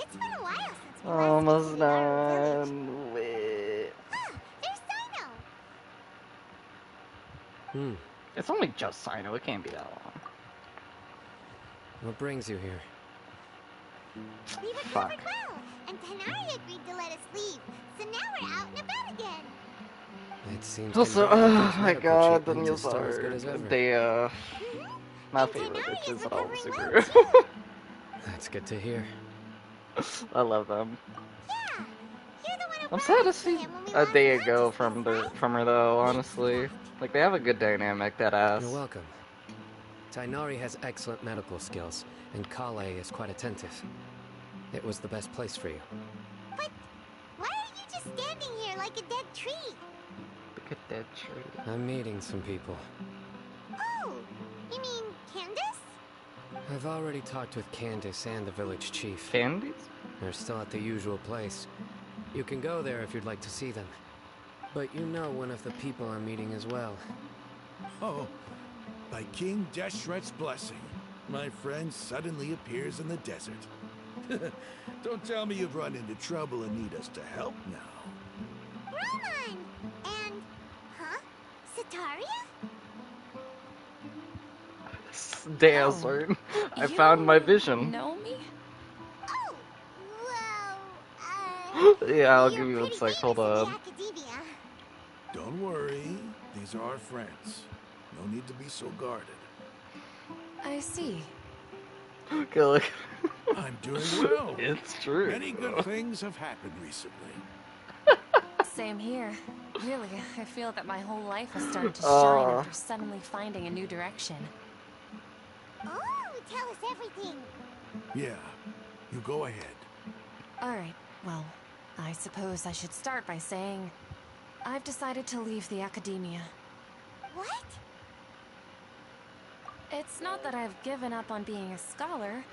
It's been a while since we last Almost visited our village. done. Wait. Ah, there's Sino. It's only just Sino. It can't be that long. What brings you here? We recovered well, and Tanari agreed to let us leave. So now we're out and about again. It seems Also, convenient oh my medical god, the treatment is news still as are good as ever. my And favorite Tanari is bitches at all recovering super. well too. That's good to hear. I love them. Yeah, you're the one who I'm brought sad to us to see him when we a lost day ago consciousness, right? from her though, honestly. Like they have a good dynamic, that ass. You're welcome. Tainari has excellent medical skills, and Kale is quite attentive. It was the best place for you. But why are you just standing here like a dead tree? Look at that tree. I'm meeting some people. Oh, you mean Candace? I've already talked with Candace and the village chief. Candies? They're still at the usual place. You can go there if you'd like to see them. But you know one of the people I'm meeting as well. Oh, by King Deshret's blessing, my friend suddenly appears in the desert. Don't tell me you've run into trouble and need us to help now. Roman! And, Sataria? Damn, son. I found my vision. Know me? Oh, well, Yeah, I'll you're give you a pretty sec. Hold famous in on. the academia. Don't worry, these are our friends. No need to be so guarded. I see. Okay, look. I'm doing well. It's true. Many good things have happened recently. Same here. Really, I feel that my whole life has started to shine after suddenly finding a new direction. Oh, tell us everything. Yeah, you go ahead. Alright, well, I suppose I should start by saying I've decided to leave the academia. What? It's not that I've given up on being a scholar.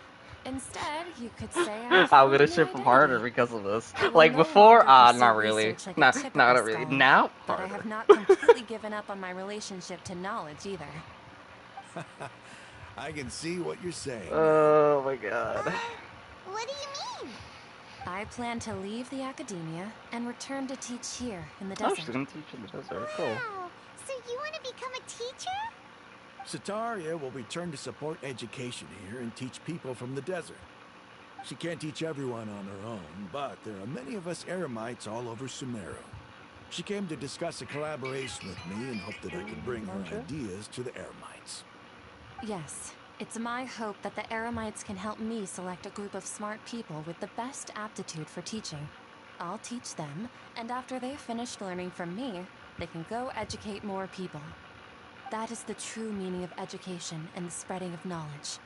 Instead, you could say I've I'm gonna found ship my him harder identity. because of this. I will Like no before, longer pursue not really. research like a Nah, typical not really. scholar, Now, but I harder. have not completely given up on my relationship to knowledge either. I can see what you're saying. Oh my god. What do you mean? I plan to leave the academia and return to teach here in the Oh, desert. she's gonna teach in the desert. Cool. Wow, so you want to become a teacher? Sataria will return to support education here and teach people from the desert. She can't teach everyone on her own, but there are many of us Eremites all over Sumeru. She came to discuss a collaboration with me and hoped that I could bring her ideas to the Eremites. Yes, it's my hope that the Eremites can help me select a group of smart people with the best aptitude for teaching. I'll teach them, and after they've finished learning from me, they can go educate more people. That is the true meaning of education and the spreading of knowledge.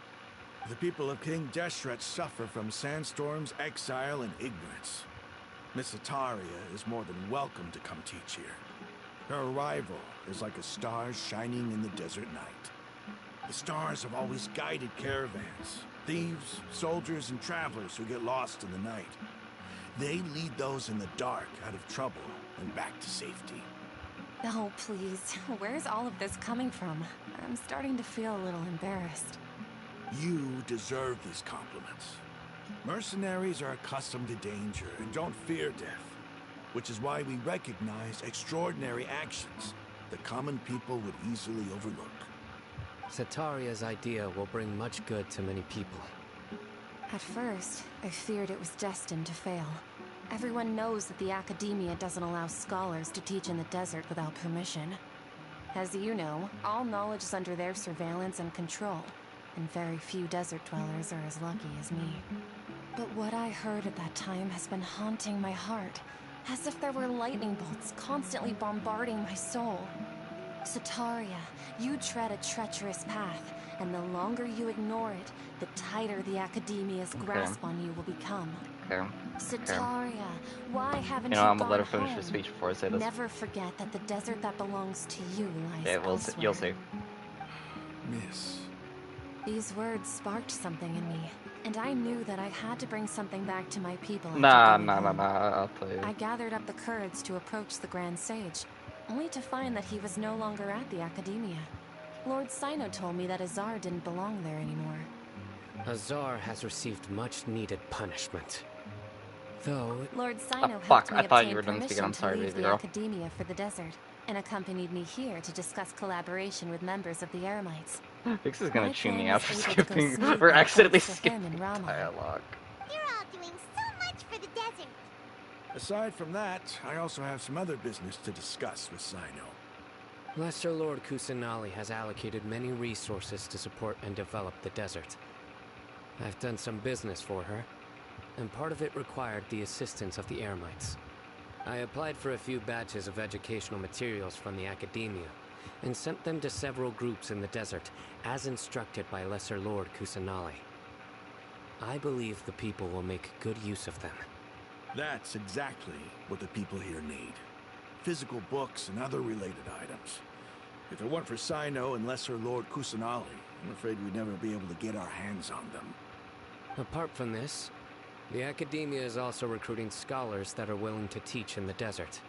The people of King Deshret suffer from sandstorms, exile, and ignorance. Miss Sataria is more than welcome to come teach here. Her arrival is like a star shining in the desert night. The stars have always guided caravans, thieves, soldiers, and travelers who get lost in the night. They lead those in the dark out of trouble and back to safety. Oh, please. Where's all of this coming from? I'm starting to feel a little embarrassed. You deserve these compliments. Mercenaries are accustomed to danger and don't fear death, which is why we recognize extraordinary actions that common people would easily overlook. Sataria's idea will bring much good to many people. At first, I feared it was destined to fail. Everyone knows that the academia doesn't allow scholars to teach in the desert without permission. As you know, all knowledge is under their surveillance and control, and very few desert dwellers are as lucky as me. But what I heard at that time has been haunting my heart, as if there were lightning bolts constantly bombarding my soul. Sataria, you tread a treacherous path, and the longer you ignore it, the tighter the academia's grasp on you will become. Okay. Sataria, why haven't You know, I'm gonna let her gone finish the home? speech before I say this. Never forget that the desert that belongs to you lies Yeah, elsewhere. you'll see. Miss. These words sparked something in me, and I knew that I had to bring something back to my people. Nah, I'll tell you. I gathered up the courage to approach the Grand Sage, only to find that he was no longer at the Academia. Lord Sino told me that Azar didn't belong there anymore. Azar has received much-needed punishment. Though, Lord Sino fuck, helped me I thought you obtain were done speaking. permission I'm to sorry, leave baby the girl. academia for the desert, and accompanied me here to discuss collaboration with members of the Eremites. Vix is gonna My chew me plan out was for able to go skipping, smoothly for accidentally thanks to him skipping and Rama. dialogue. You're all doing so much for the desert. Aside from that, I also have some other business to discuss with Sino. Lesser Lord Kusanali has allocated many resources to support and develop the desert. I've done some business for her, and part of it required the assistance of the Eremites. I applied for a few batches of educational materials from the academia, and sent them to several groups in the desert, as instructed by Lesser Lord Kusanali. I believe the people will make good use of them. That's exactly what the people here need. Physical books and other related items. If it weren't for Sino and Lesser Lord Kusanali, I'm afraid we'd never be able to get our hands on them. Apart from this, the academia is also recruiting scholars that are willing to teach in the desert.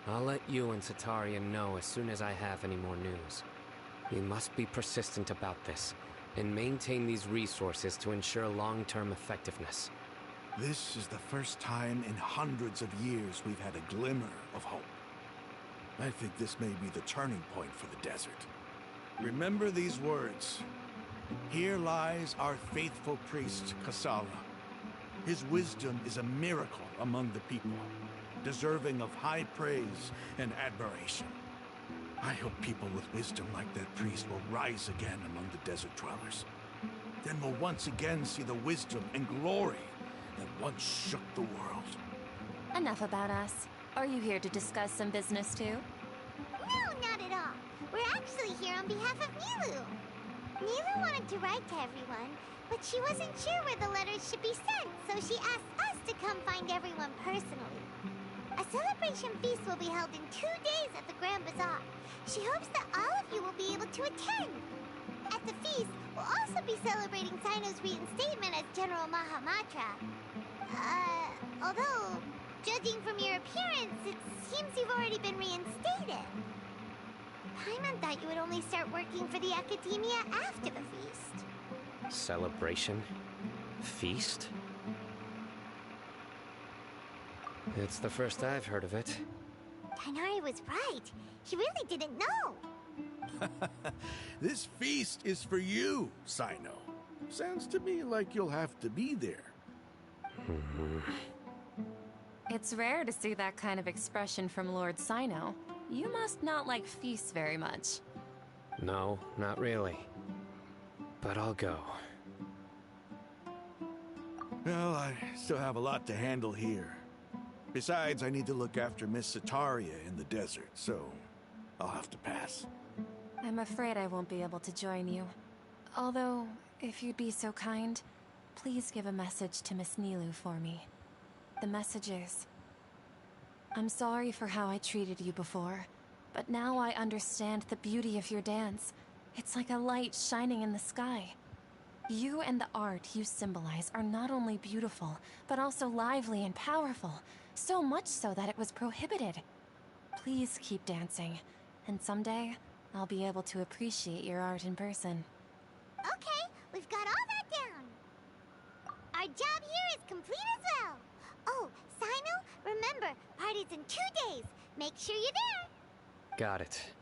I'll let you and Satarian know as soon as I have any more news. We must be persistent about this, and maintain these resources to ensure long-term effectiveness. This is the first time in hundreds of years we've had a glimmer of hope. I think this may be the turning point for the desert. Remember these words. Here lies our faithful priest, Kasala. His wisdom is a miracle among the people, deserving of high praise and admiration. I hope people with wisdom like that priest will rise again among the desert dwellers. Then we'll once again see the wisdom and glory that once shook the world. Enough about us. Are you here to discuss some business too? No, not at all. We're actually here on behalf of Nilu. Nilu wanted to write to everyone, but she wasn't sure where the letters should be sent, so she asked us to come find everyone personally. A celebration feast will be held in 2 days at the Grand Bazaar. She hopes that all of you will be able to attend. At the feast, we'll also be celebrating Sino's reinstatement as General Mahamatra. Although, judging from your appearance, it seems you've already been reinstated. Paimon thought you would only start working for the Academia after the feast. Celebration? Feast? It's the first I've heard of it. Tainari was right. He really didn't know. This feast is for you, Sino. Sounds to me like you'll have to be there. It's rare to see that kind of expression from Lord Sino. You must not like feasts very much. No, not really. But I'll go. Well, I still have a lot to handle here. Besides, I need to look after Miss Sataria in the desert, so I'll have to pass. I'm afraid I won't be able to join you. Although, if you'd be so kind, please give a message to Miss Nilu for me. The message is, I'm sorry for how I treated you before, but now I understand the beauty of your dance. It's like a light shining in the sky. You and the art you symbolize are not only beautiful, but also lively and powerful, so much so that it was prohibited. Please keep dancing, and someday, I'll be able to appreciate your art in person. Okay, we've got all that down. Our job here is complete as well. Oh, Sino, remember, party's in 2 days. Make sure you're there. Got it.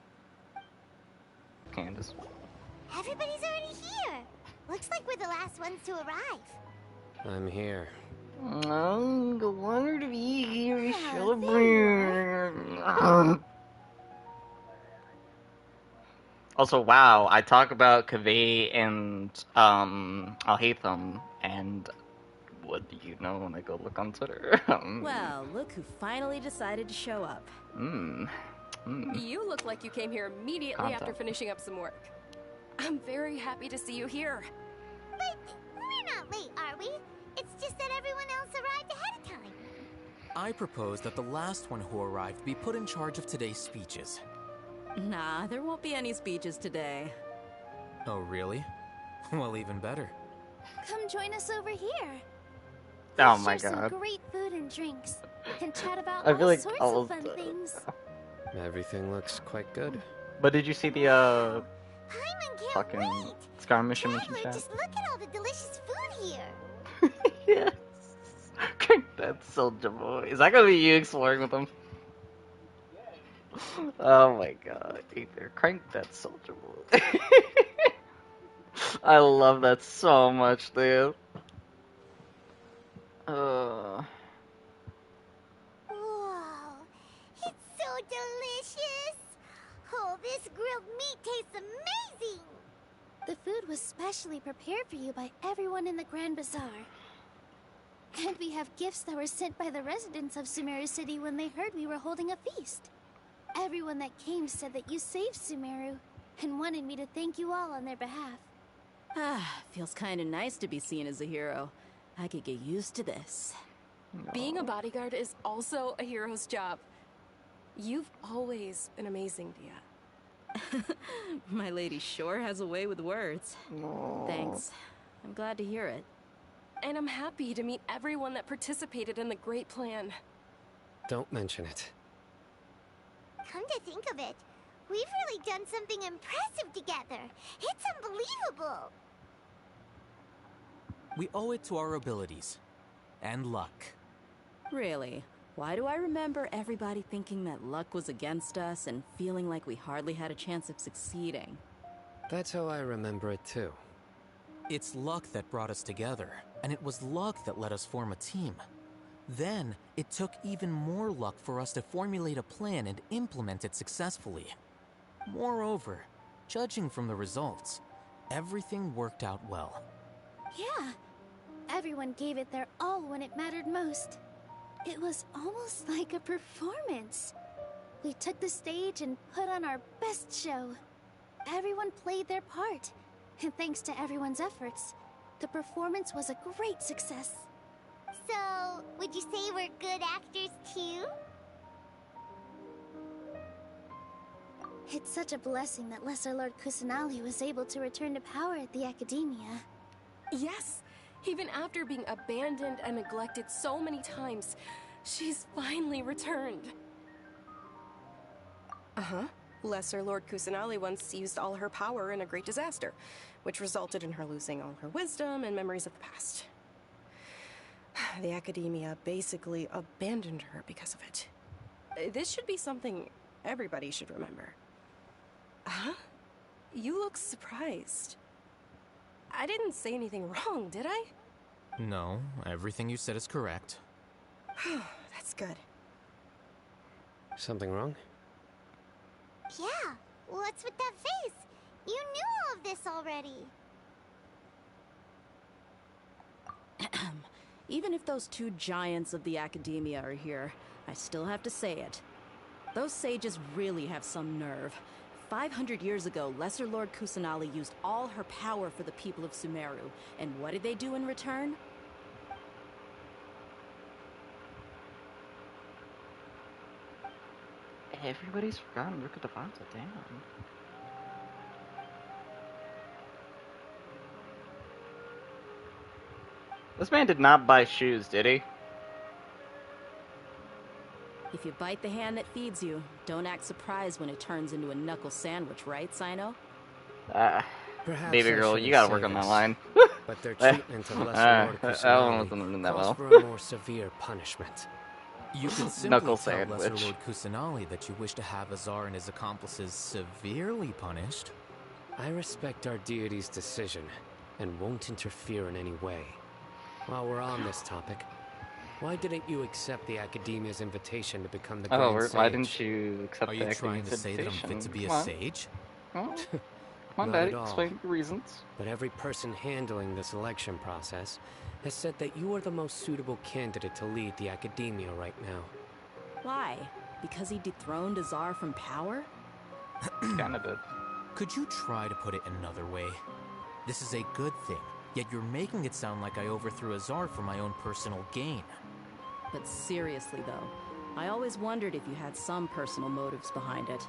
Candace. Everybody's already here. Looks like we're the last ones to arrive. I'm here. I'm the one to be here to Yeah, celebrate. Also, wow, I talk about Kaveh and Al-Haytham, and what do you know when I go look on Twitter? Well, look who finally decided to show up. You look like you came here immediately after finishing up some work. I'm very happy to see you here. But we're not late, are we? It's just that everyone else arrived ahead of time. I propose that the last one who arrived be put in charge of today's speeches. Nah, there won't be any speeches today. Oh, really? Well, even better. Come join us over here. Oh my Share god. some great food and drinks, and chat about I feel all like sorts all of fun things. Everything looks quite good. But did you see the Paimon can't fucking wait! skirmish mission Traveler, chat. just look at all the delicious food here! Yeah. Crank that soldier boy. Is that gonna be you exploring with him? Oh my god, Ether, crank that soldier boy. I love that so much, dude. Whoa, it's so delicious! Oh, this grilled meat tastes amazing! The food was specially prepared for you by everyone in the Grand Bazaar. And we have gifts that were sent by the residents of Sumeru City when they heard we were holding a feast. Everyone that came said that you saved Sumeru, and wanted me to thank you all on their behalf. Feels kinda nice to be seen as a hero. I could get used to this. Being a bodyguard is also a hero's job. You've always been amazing, Dia. My lady sure has a way with words. No. Thanks. I'm glad to hear it. And I'm happy to meet everyone that participated in the great plan. Don't mention it. Come to think of it, we've really done something impressive together. It's unbelievable. We owe it to our abilities. And luck. Really? Why do I remember everybody thinking that luck was against us and feeling like we hardly had a chance of succeeding? That's how I remember it too. It's luck that brought us together, and it was luck that let us form a team. Then, it took even more luck for us to formulate a plan and implement it successfully. Moreover, judging from the results, everything worked out well. Yeah, everyone gave it their all when it mattered most. It was almost like a performance. We took the stage and put on our best show. Everyone played their part, and thanks to everyone's efforts, the performance was a great success. So, would you say we're good actors too? It's such a blessing that Lesser Lord Kusanali was able to return to power at the Academia. Yes, even after being abandoned and neglected so many times, she's finally returned. Uh-huh. Lesser Lord Kusanali once used all her power in a great disaster, which resulted in her losing all her wisdom and memories of the past. The Academia basically abandoned her because of it. This should be something everybody should remember. Huh? You look surprised. I didn't say anything wrong, did I? No, everything you said is correct. That's good. Something wrong? Yeah, what's with that face? You knew all of this already. Even if those two giants of the Academia are here, I still have to say it. Those sages really have some nerve. 500 years ago, Lesser Lord Kusanali used all her power for the people of Sumeru. And what did they do in return? Everybody's forgotten Rook of Devonta, damn. This man did not buy shoes, did he? If you bite the hand that feeds you, don't act surprised when it turns into a knuckle sandwich, right, Sino? Perhaps Baby I girl, shouldn't you gotta say work on that this, line. But their treatment of Lesser Lord that one wasn't Kusanali doing that calls well. for a more severe punishment. You can simply Knuckle tell Lesser sandwich. Lord Kusanali that you wish to have Azar and his accomplices severely punished. I respect our deity's decision, and won't interfere in any way. While we're on this topic, why didn't you accept the Academia's invitation to become the Grand Sage? Why didn't you accept Are the you trying to Academy's say that I'm fit to invitation? be a Come on. sage? Well, come on, Not Daddy, at all. explain your reasons. But every person handling the selection process has said that you are the most suitable candidate to lead the Academia right now. Why? Because he dethroned Azar from power? Kinda did. Could you try to put it another way? This is a good thing, yet you're making it sound like I overthrew Azar for my own personal gain. But seriously, though, I always wondered if you had some personal motives behind it.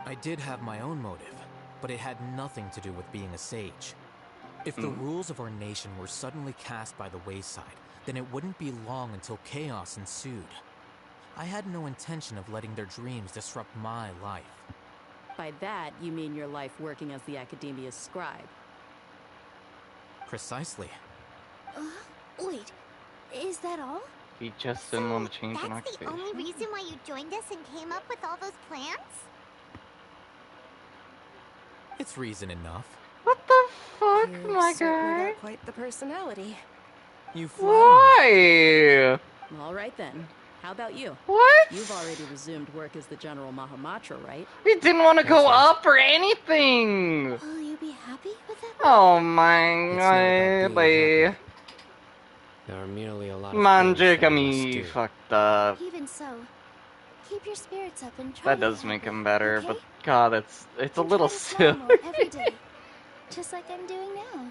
I did have my own motive, but it had nothing to do with being a sage. If the rules of our nation were suddenly cast by the wayside, then it wouldn't be long until chaos ensued. I had no intention of letting their dreams disrupt my life. By that, you mean your life working as the Academia's scribe. Precisely. Wait, is that all? He just didn't want to change an That's the occupation. only reason why you joined us and came up with all those plans? It's reason enough. What the fuck, You my certainly guy? got quite the personality. You flatter me. Why? All right then. How about you? What? You've already resumed work as the General Mahamatra, right? He didn't want to go That's right. up or anything. Will you be happy with that? Oh my It's not about god, being happy. There are merely a lot of Man, things that I must me do. fucked up. Even so, keep your spirits up and try That to be does make happy, him better, okay? but god, it's a And little try to smile silly. more every day, just like I'm doing now.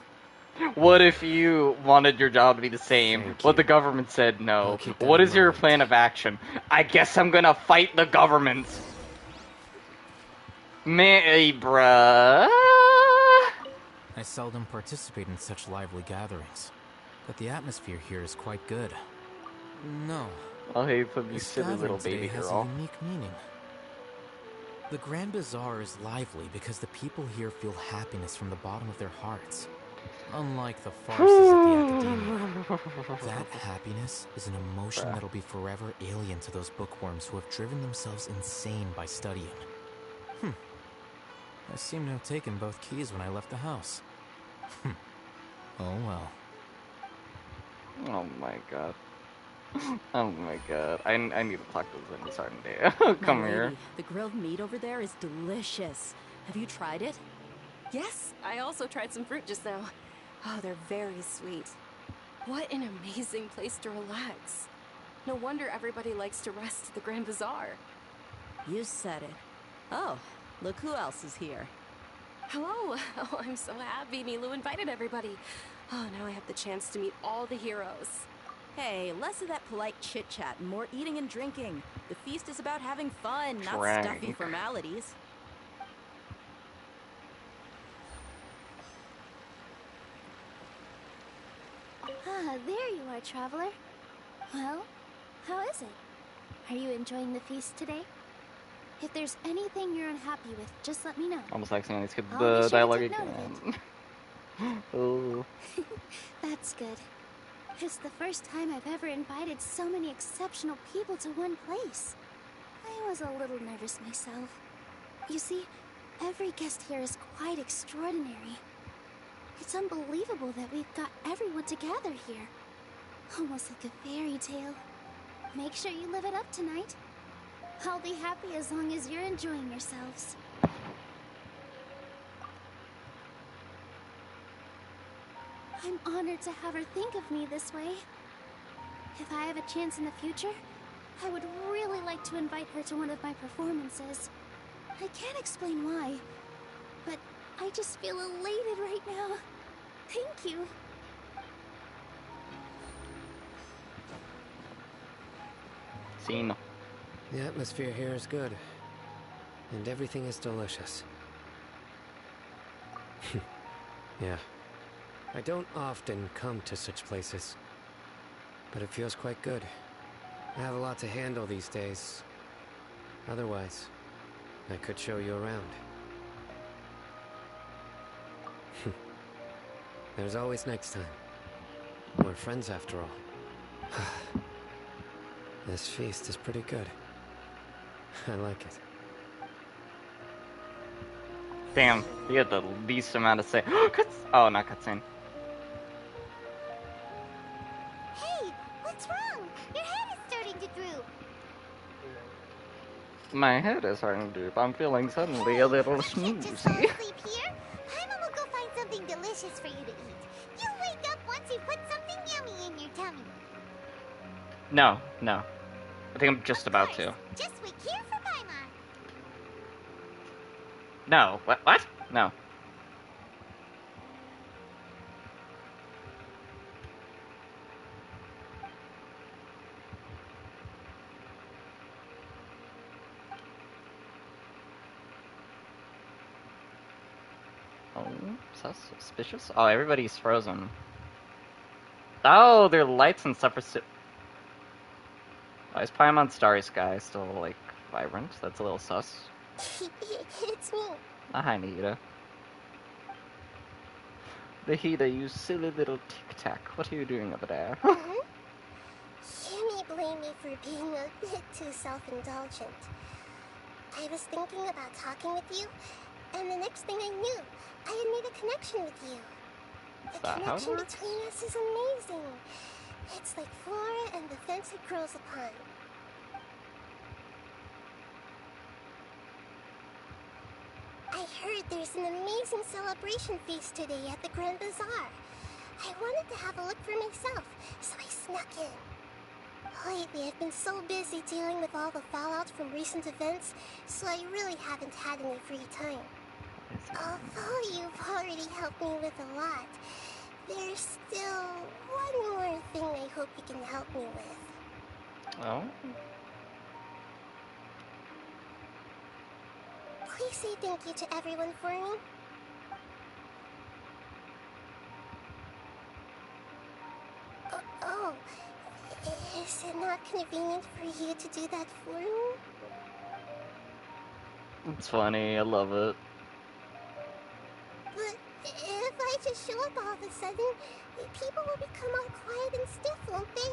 What if you wanted your job to be the same, Thank but the you. government said I'll no? keep that What in is your mind. plan of action? I guess I'm gonna fight the government. Me, bruh. I seldom participate in such lively gatherings, but the atmosphere here is quite good. No, I'll hate for you this silly little gathering today baby has a girl. unique meaning. The Grand Bazaar is lively because the people here feel happiness from the bottom of their hearts. Unlike the farces at the Academia, that happiness is an emotion Bruh. that'll be forever alien to those bookworms who have driven themselves insane by studying. I seem to have taken both keys when I left the house. Oh well. Oh my god. Oh my god. I need to talk to Zen Sartendale. My Come lady, here. the grilled meat over there is delicious. Have you tried it? Yes, I also tried some fruit just now. Oh, they're very sweet. What an amazing place to relax. No wonder everybody likes to rest at the Grand Bazaar. You said it. Oh, look who else is here. Hello. Oh, I'm so happy Nilu invited everybody. Oh, now I have the chance to meet all the heroes. Hey, less of that polite chit-chat and more eating and drinking. The feast is about having fun, not Drank. stuffy formalities. Ah, there you are, traveler. Well, how is it? Are you enjoying the feast today? If there's anything you're unhappy with, just let me know. Almost accidentally skipped I'll be sure the to dialogue take note of again. Oh. That's good. It's the first time I've ever invited so many exceptional people to one place. I was a little nervous myself. You see, every guest here is quite extraordinary. It's unbelievable that we've got everyone together here. Almost like a fairy tale. Make sure you live it up tonight. I'll be happy as long as you're enjoying yourselves. I'm honored to have her think of me this way. If I have a chance in the future, I would really like to invite her to one of my performances. I can't explain why, but I just feel elated right now. Thank you. Scene. The atmosphere here is good, and everything is delicious. Yeah. I don't often come to such places, but it feels quite good. I have a lot to handle these days. Otherwise, I could show you around. There's always next time. We're friends after all. This feast is pretty good. I like it. Damn, he had the least amount to say. Oh, not cutscene. Hey, what's wrong? Your head is starting to droop. My head is starting to droop. I'm feeling suddenly a little You can't just fall snoozy. asleep here. Paimon will go find something delicious for you to eat. You'll wake up once you put something yummy in your tummy. No. I think I'm just Of about course. to. Just wait here for Paimon. No. What? No. Oh, suspicious? Oh, everybody's frozen. Oh, their lights and stuff are still... Why is Paimon Starry Sky still, like, vibrant? That's a little sus. It's me. Hi, Nahida. Nahida, you silly little tic-tac. What are you doing over there? You may blame me for being a bit too self-indulgent. I was thinking about talking with you, and the next thing I knew, I had made a connection with you. Is The that how it connection works? between us is amazing. It's like flora and the fence it grows upon. I heard there's an amazing celebration feast today at the Grand Bazaar. I wanted to have a look for myself, so I snuck in. Lately, I've been so busy dealing with all the fallout from recent events, so I really haven't had any free time. Although you've already helped me with a lot, there's still one more thing I hope you can help me with. Oh? Please say thank you to everyone for me. Oh, is it not convenient for you to do that for me? It's funny, I love it. But if I just show up all of a sudden, people will become all quiet and stiff, won't they?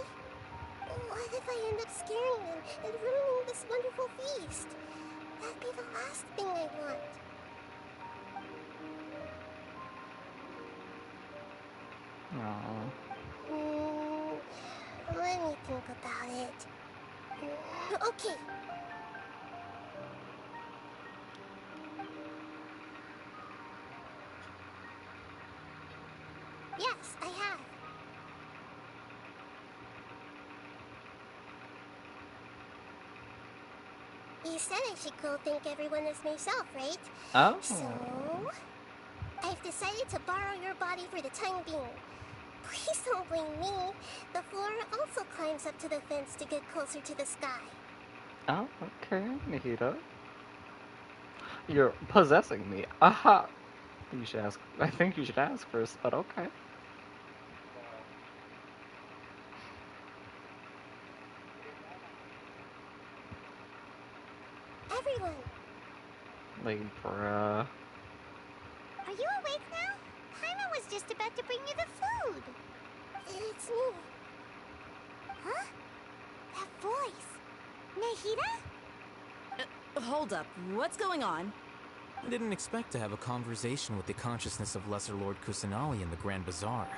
What if I end up scaring them and ruining this wonderful feast? That'd be the last thing I want. Aww. Let me think about it. Okay. Yes, I have. You said I should go thank everyone as myself, right? Oh? So, I've decided to borrow your body for the time being. Please don't blame me. The flora also climbs up to the fence to get closer to the sky. Oh, okay, Nahida. You're possessing me. Aha! You should ask. I think you should ask first, but okay. Everyone, Like, bruh. are you awake now? Paimon was just about to bring you the food. It's me. Huh? That voice. Nahida? Hold up. What's going on? I didn't expect to have a conversation with the consciousness of Lesser Lord Kusanali in the Grand Bazaar.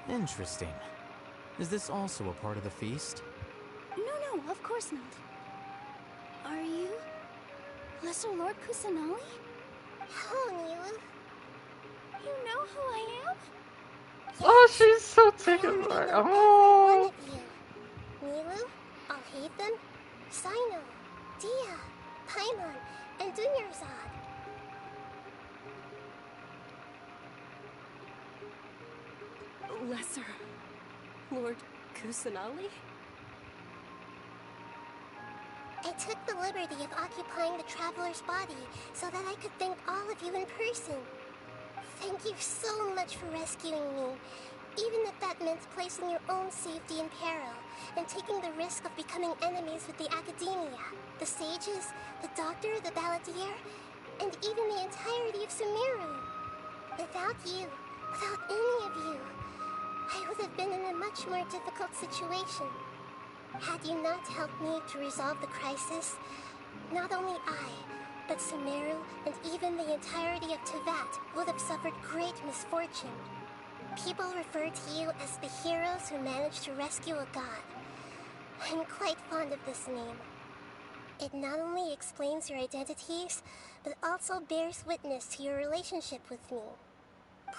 Interesting. Is this also a part of the feast? No, of course not. Are you Lesser Lord Kusanali? Hello, Nilu. You know who I am? Oh, she's so taken Every by. one Oh! of you. Nilu, Alhaitham, Sino, Dia, Paimon, and Dunyarzad. Lesser Lord Kusanali? I took the liberty of occupying the traveler's body so that I could thank all of you in person. Thank you so much for rescuing me, even if that meant placing your own safety in peril and taking the risk of becoming enemies with the Academia, the sages, the doctor, the balladeer, and even the entirety of Sumeru. Without you, without any of you, I would have been in a much more difficult situation. Had you not helped me to resolve the crisis, not only I, but Sumeru and even the entirety of Tevat would have suffered great misfortune. People refer to you as the heroes who managed to rescue a god. I'm quite fond of this name. It not only explains your identities, but also bears witness to your relationship with me.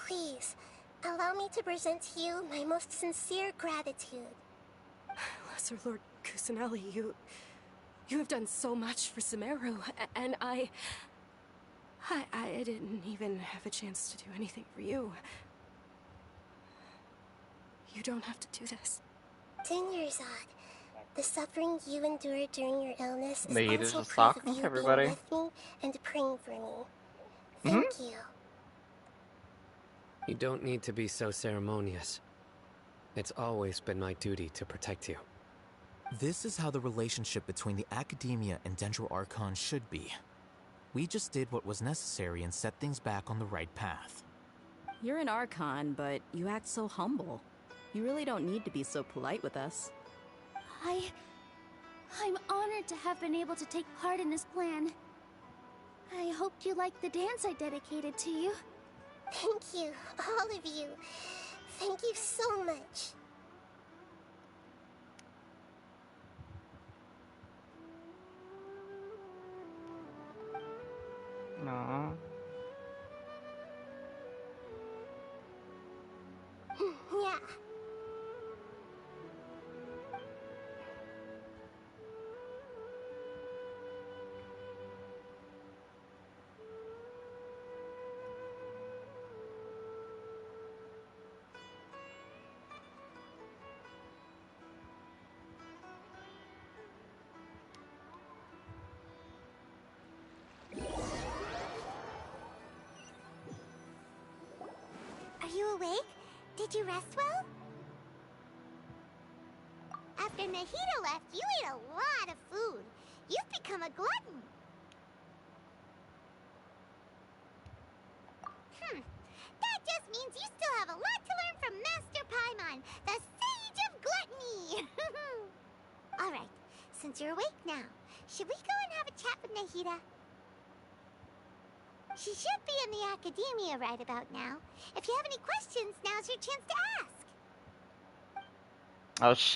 Please, allow me to present to you my most sincere gratitude. Lesser Lord Kusanali, you have done so much for Sumeru, and I didn't even have a chance to do anything for you. You don't have to do this. Dunyarzad, the suffering you endured during your illness is Nahida also just proof talking of to you everybody. being with me and praying for me. Thank you. You don't need to be so ceremonious. It's always been my duty to protect you. This is how the relationship between the Academia and Dendro Archon should be. We just did what was necessary and set things back on the right path. You're an Archon, but you act so humble. You really don't need to be so polite with us. I'm honored to have been able to take part in this plan. I hoped you liked the dance I dedicated to you. Thank you, all of you. Thank you so much. No. Yeah. Are you awake? Did you rest well? After Nahida left, you ate a lot of food. You've become a glutton. That just means you still have a lot to learn from Master Paimon, the Sage of Gluttony. Alright, since you're awake now, should we go and have a chat with Nahida? She should be in the Academia right about now. If you have any questions, now's your chance to ask. Oh shit.